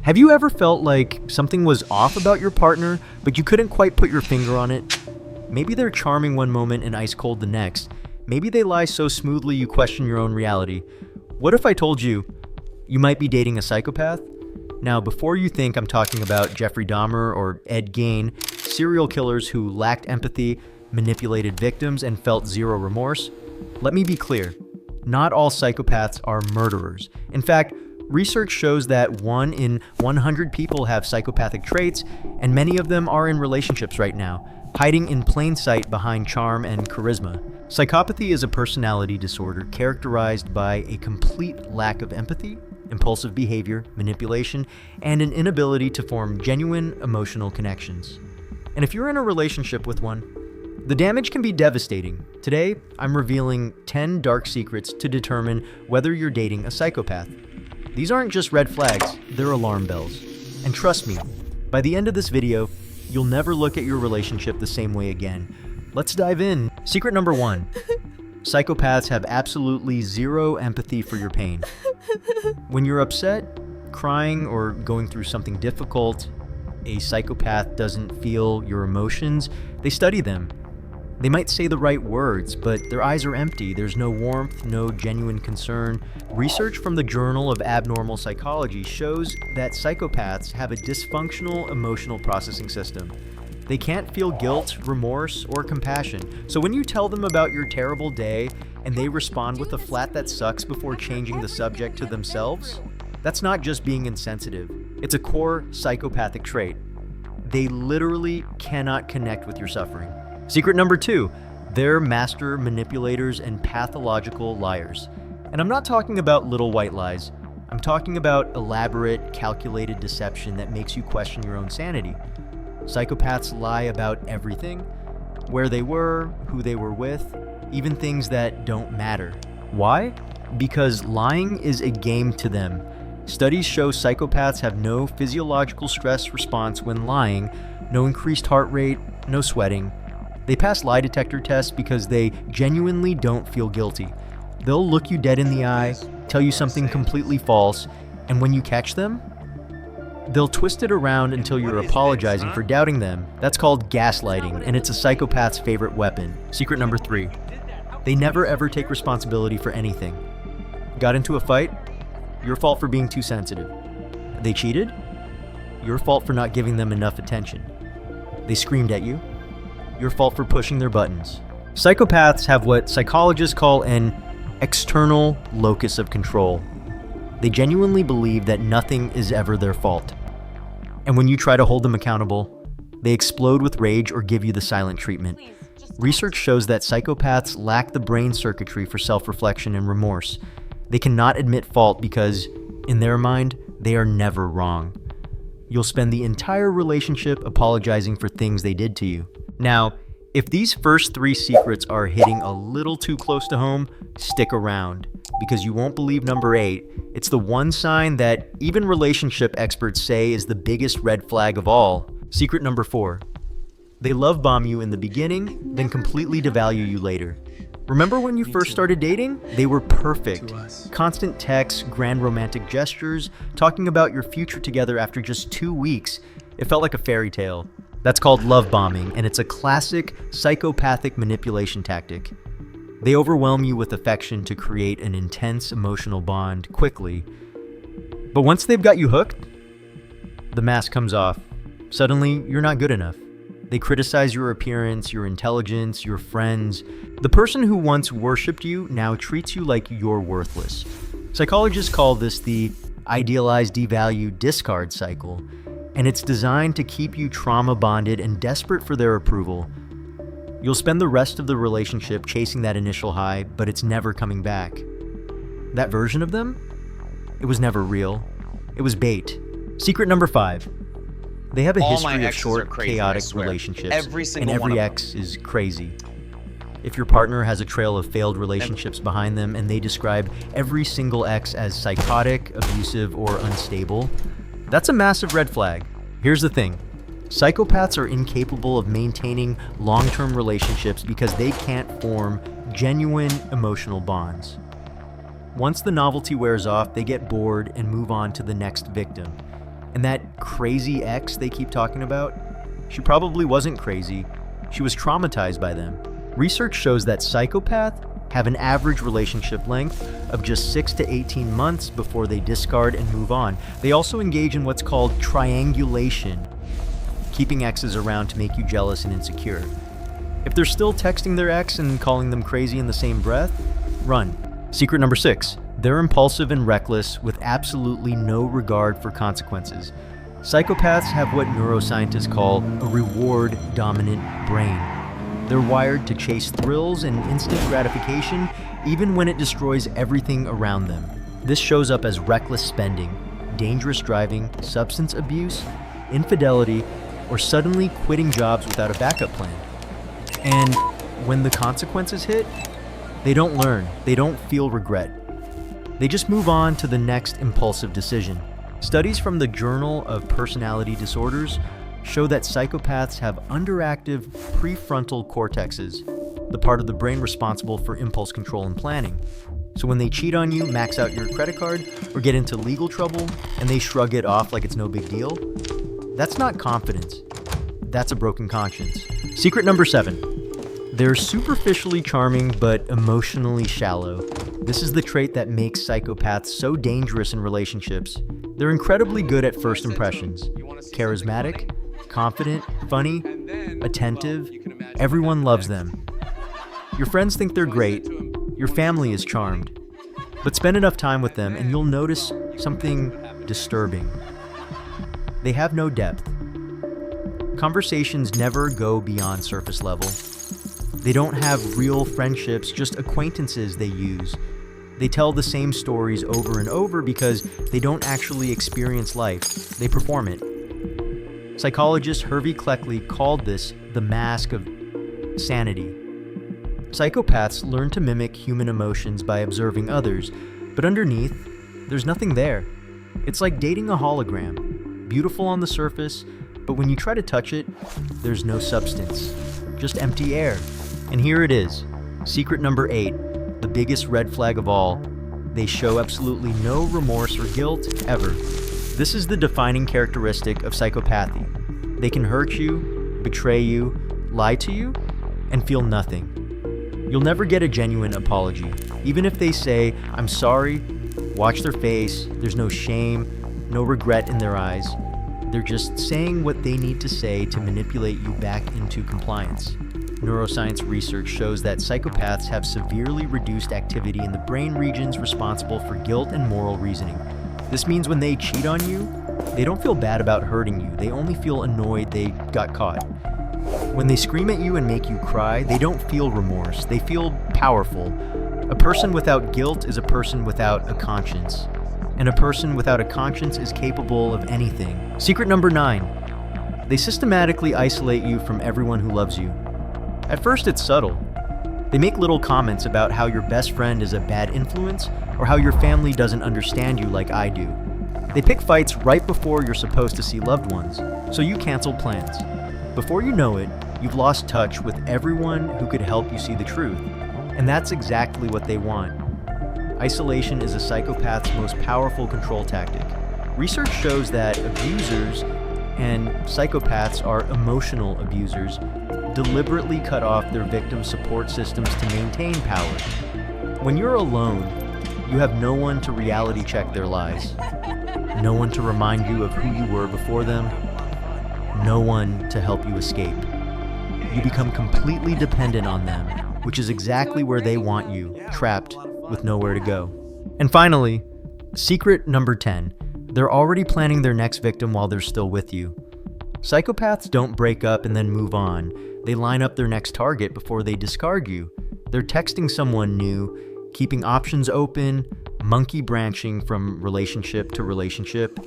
Have you ever felt like something was off about your partner, but you couldn't quite put your finger on it? Maybe they're charming one moment and ice cold the next. Maybe they lie so smoothly you question your own reality. What if I told you, you might be dating a psychopath? Now, before you think I'm talking about Jeffrey Dahmer or Ed Gein, serial killers who lacked empathy, manipulated victims, and felt zero remorse, let me be clear. Not all psychopaths are murderers. In fact, research shows that 1 in 100 people have psychopathic traits, and many of them are in relationships right now, hiding in plain sight behind charm and charisma. Psychopathy is a personality disorder characterized by a complete lack of empathy, impulsive behavior, manipulation, and an inability to form genuine emotional connections. And if you're in a relationship with one, the damage can be devastating. Today, I'm revealing 10 dark secrets to determine whether you're dating a psychopath. These aren't just red flags, they're alarm bells. And trust me, by the end of this video, you'll never look at your relationship the same way again. Let's dive in. Secret number 1. Psychopaths have absolutely zero empathy for your pain. When you're upset, crying, or going through something difficult, a psychopath doesn't feel your emotions. They study them. They might say the right words, but their eyes are empty. There's no warmth, no genuine concern. Research from the Journal of Abnormal Psychology shows that psychopaths have a dysfunctional emotional processing system. They can't feel guilt, remorse, or compassion. So when you tell them about your terrible day and they respond with a flat that sucks before changing the subject to themselves, that's not just being insensitive. It's a core psychopathic trait. They literally cannot connect with your suffering. Secret number 2, they're master manipulators and pathological liars. And I'm not talking about little white lies. I'm talking about elaborate, calculated deception that makes you question your own sanity. Psychopaths lie about everything, where they were, who they were with, even things that don't matter. Why? Because lying is a game to them. Studies show psychopaths have no physiological stress response when lying, no increased heart rate, no sweating. They pass lie detector tests because they genuinely don't feel guilty. They'll look you dead in the eye, tell you something completely false, and when you catch them, they'll twist it around until you're apologizing for doubting them. That's called gaslighting, and it's a psychopath's favorite weapon. Secret number 3. They never ever take responsibility for anything. Got into a fight? Your fault for being too sensitive. They cheated? Your fault for not giving them enough attention. They screamed at you? Your fault for pushing their buttons. Psychopaths have what psychologists call an external locus of control. They genuinely believe that nothing is ever their fault. And when you try to hold them accountable, they explode with rage or give you the silent treatment. Research shows that psychopaths lack the brain circuitry for self-reflection and remorse. They cannot admit fault because, in their mind, they are never wrong. You'll spend the entire relationship apologizing for things they did to you. Now, if these first 3 secrets are hitting a little too close to home, stick around, because you won't believe number 8. It's the one sign that even relationship experts say is the biggest red flag of all. Secret number 4. They love bomb you in the beginning, then completely devalue you later. Remember when you first started dating? They were perfect. Constant texts, grand romantic gestures, talking about your future together after just 2 weeks. It felt like a fairy tale. That's called love bombing, and it's a classic psychopathic manipulation tactic. They overwhelm you with affection to create an intense emotional bond quickly. But once they've got you hooked, the mask comes off. Suddenly, you're not good enough. They criticize your appearance, your intelligence, your friends. The person who once worshipped you now treats you like you're worthless. Psychologists call this the idealize, devalue, discard cycle, and it's designed to keep you trauma bonded and desperate for their approval. You'll spend the rest of the relationship chasing that initial high, but it's never coming back. That version of them? It was never real. It was bait. Secret number 5. They have a history of short, chaotic relationships, and every ex is crazy. If your partner has a trail of failed relationships behind them and they describe every single ex as psychotic, abusive, or unstable, that's a massive red flag. Here's the thing. Psychopaths are incapable of maintaining long-term relationships because they can't form genuine emotional bonds. Once the novelty wears off, they get bored and move on to the next victim. And that crazy ex they keep talking about, she probably wasn't crazy, she was traumatized by them. Research shows that psychopaths have an average relationship length of just 6 to 18 months before they discard and move on. They also engage in what's called triangulation, keeping exes around to make you jealous and insecure. If they're still texting their ex and calling them crazy in the same breath, run. Secret number 6, they're impulsive and reckless with absolutely no regard for consequences. Psychopaths have what neuroscientists call a reward-dominant brain. They're wired to chase thrills and instant gratification, even when it destroys everything around them. This shows up as reckless spending, dangerous driving, substance abuse, infidelity, or suddenly quitting jobs without a backup plan. And when the consequences hit, they don't learn, they don't feel regret. They just move on to the next impulsive decision. Studies from the Journal of Personality Disorders show that psychopaths have underactive prefrontal cortexes, the part of the brain responsible for impulse control and planning. So when they cheat on you, max out your credit card, or get into legal trouble, and they shrug it off like it's no big deal, that's not confidence. That's a broken conscience. Secret number 7. They're superficially charming but emotionally shallow. This is the trait that makes psychopaths so dangerous in relationships. They're incredibly good at first impressions. Charismatic, confident, funny, attentive. Everyone loves them. Your friends think they're great. Your family is charmed. But spend enough time with them and you'll notice something disturbing. They have no depth. Conversations never go beyond surface level. They don't have real friendships, just acquaintances they use. They tell the same stories over and over because they don't actually experience life. They perform it. Psychologist Hervey Cleckley called this the mask of sanity. Psychopaths learn to mimic human emotions by observing others, but underneath, there's nothing there. It's like dating a hologram, beautiful on the surface, but when you try to touch it, there's no substance, just empty air. And here it is, secret number 8, the biggest red flag of all. They show absolutely no remorse or guilt, ever. This is the defining characteristic of psychopathy. They can hurt you, betray you, lie to you, and feel nothing. You'll never get a genuine apology. Even if they say, "I'm sorry," watch their face, there's no shame, no regret in their eyes. They're just saying what they need to say to manipulate you back into compliance. Neuroscience research shows that psychopaths have severely reduced activity in the brain regions responsible for guilt and moral reasoning. This means when they cheat on you, they don't feel bad about hurting you, they only feel annoyed they got caught. When they scream at you and make you cry, they don't feel remorse, they feel powerful. A person without guilt is a person without a conscience. And a person without a conscience is capable of anything. Secret number 9. They systematically isolate you from everyone who loves you. At first it's subtle. They make little comments about how your best friend is a bad influence or how your family doesn't understand you like I do. They pick fights right before you're supposed to see loved ones, so you cancel plans. Before you know it, you've lost touch with everyone who could help you see the truth. And that's exactly what they want. Isolation is a psychopath's most powerful control tactic. Research shows that abusers and psychopaths are emotional abusers deliberately cut off their victim support systems to maintain power. When you're alone, you have no one to reality check their lies, no one to remind you of who you were before them, no one to help you escape. You become completely dependent on them, which is exactly where they want you, trapped with nowhere to go. And finally, secret number 10. They're already planning their next victim while they're still with you. Psychopaths don't break up and then move on. They line up their next target before they discard you. They're texting someone new, keeping options open, monkey branching from relationship to relationship.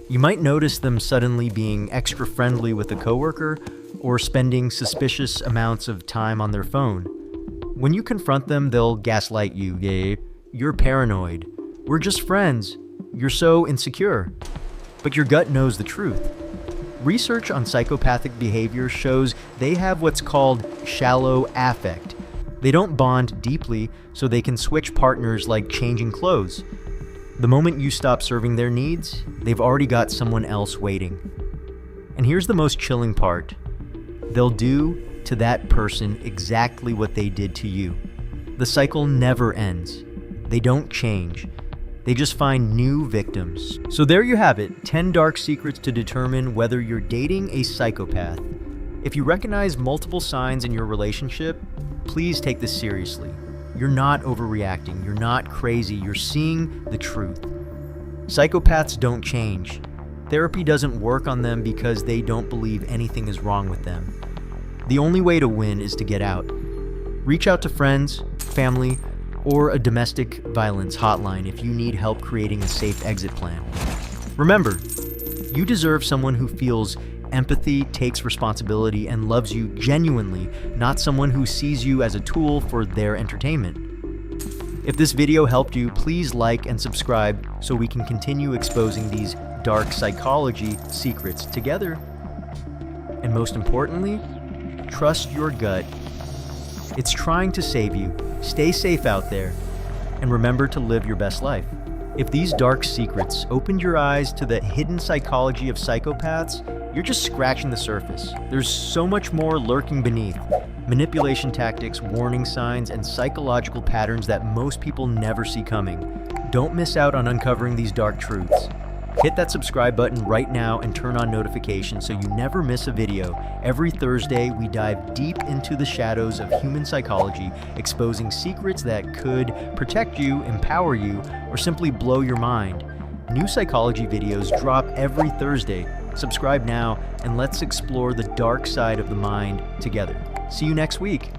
You might notice them suddenly being extra friendly with a coworker or spending suspicious amounts of time on their phone. When you confront them, they'll gaslight you. "Yeah, you're paranoid. We're just friends. You're so insecure." But your gut knows the truth. Research on psychopathic behavior shows they have what's called shallow affect. They don't bond deeply, so they can switch partners like changing clothes. The moment you stop serving their needs, they've already got someone else waiting. And here's the most chilling part. They'll do to that person exactly what they did to you. The cycle never ends. They don't change. They just find new victims. So there you have it, 10 dark secrets to determine whether you're dating a psychopath. If you recognize multiple signs in your relationship, please take this seriously. You're not overreacting. You're not crazy. You're seeing the truth. Psychopaths don't change. Therapy doesn't work on them because they don't believe anything is wrong with them. The only way to win is to get out. Reach out to friends, family, or a domestic violence hotline if you need help creating a safe exit plan. Remember, you deserve someone who feels empathy, takes responsibility, and loves you genuinely, not someone who sees you as a tool for their entertainment. If this video helped you, please like and subscribe so we can continue exposing these dark psychology secrets together. And most importantly, trust your gut. It's trying to save you. Stay safe out there, and remember to live your best life. If these dark secrets opened your eyes to the hidden psychology of psychopaths, you're just scratching the surface. There's so much more lurking beneath. Manipulation tactics, warning signs, and psychological patterns that most people never see coming. Don't miss out on uncovering these dark truths. Hit that subscribe button right now and turn on notifications so you never miss a video. Every Thursday, we dive deep into the shadows of human psychology, exposing secrets that could protect you, empower you, or simply blow your mind. New psychology videos drop every Thursday. Subscribe now, and let's explore the dark side of the mind together. See you next week.